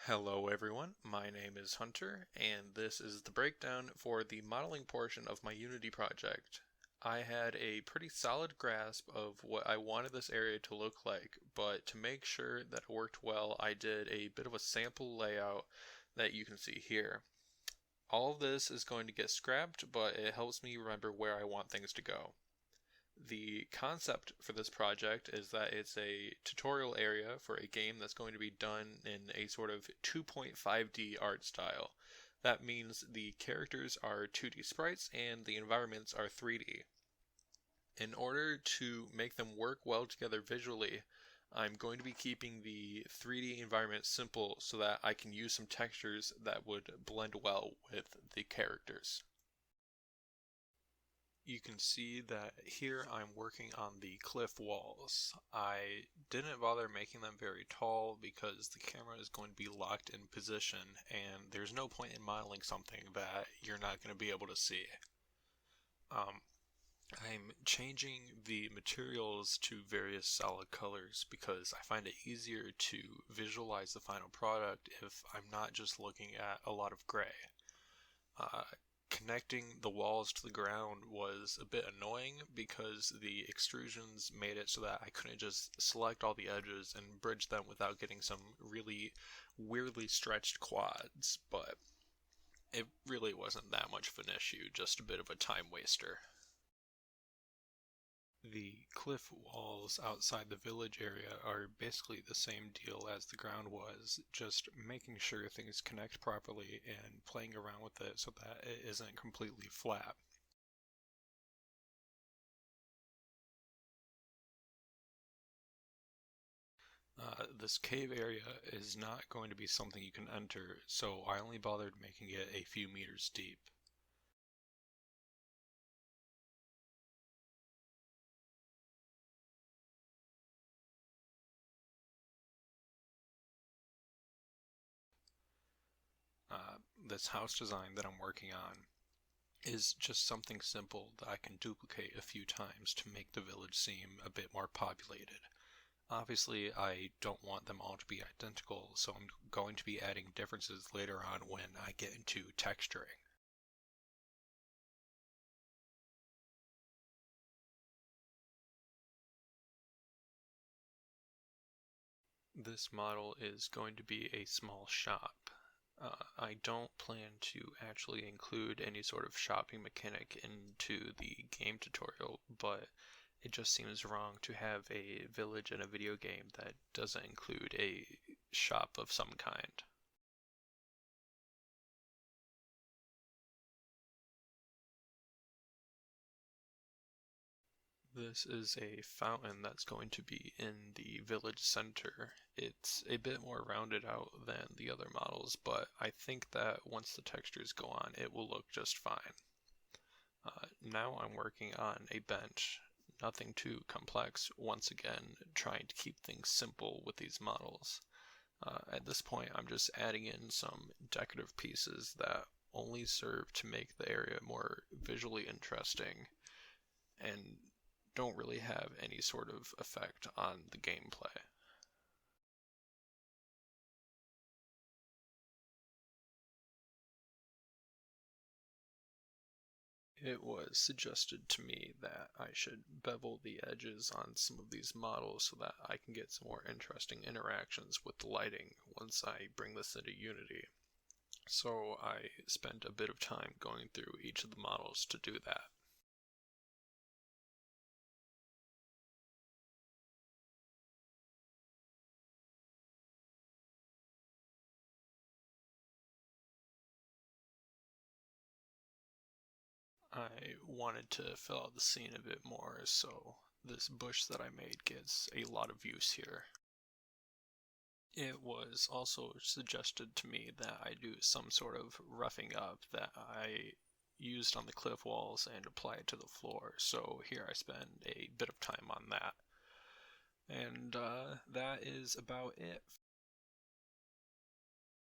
Hello everyone, my name is Hunter, and this is the breakdown for the modeling portion of my Unity project. I had a pretty solid grasp of what I wanted this area to look like, but to make sure that it worked well, I did a bit of a sample layout that you can see here. All of this is going to get scrapped, but it helps me remember where I want things to go. The concept for this project is that it's a tutorial area for a game that's going to be done in a sort of 2.5D art style. That means the characters are 2D sprites and the environments are 3D. In order to make them work well together visually, I'm going to be keeping the 3D environment simple so that I can use some textures that would blend well with the characters. You can see that here I'm working on the cliff walls. I didn't bother making them very tall because the camera is going to be locked in position and there's no point in modeling something that you're not going to be able to see. I'm changing the materials to various solid colors because I find it easier to visualize the final product if I'm not just looking at a lot of gray. Connecting the walls to the ground was a bit annoying because the extrusions made it so that I couldn't just select all the edges and bridge them without getting some really weirdly stretched quads, but it really wasn't that much of an issue, just a bit of a time waster. The cliff walls outside the village area are basically the same deal as the ground was, just making sure things connect properly and playing around with it so that it isn't completely flat. This cave area is not going to be something you can enter, so I only bothered making it a few meters deep. This house design that I'm working on is just something simple that I can duplicate a few times to make the village seem a bit more populated. Obviously, I don't want them all to be identical, so I'm going to be adding differences later on when I get into texturing. This model is going to be a small shop. I don't plan to actually include any sort of shopping mechanic into the game tutorial, but it just seems wrong to have a village in a video game that doesn't include a shop of some kind. This is a fountain that's going to be in the village center. It's a bit more rounded out than the other models, but I think that once the textures go on, it will look just fine. Now I'm working on a bench, nothing too complex, once again trying to keep things simple with these models. At this point I'm just adding in some decorative pieces that only serve to make the area more visually interesting and don't really have any sort of effect on the gameplay. It was suggested to me that I should bevel the edges on some of these models so that I can get some more interesting interactions with the lighting once I bring this into Unity. So I spent a bit of time going through each of the models to do that. I wanted to fill out the scene a bit more, so this bush that I made gets a lot of use here. It was also suggested to me that I do some sort of roughing up that I used on the cliff walls and apply it to the floor, so here I spend a bit of time on that. And that is about it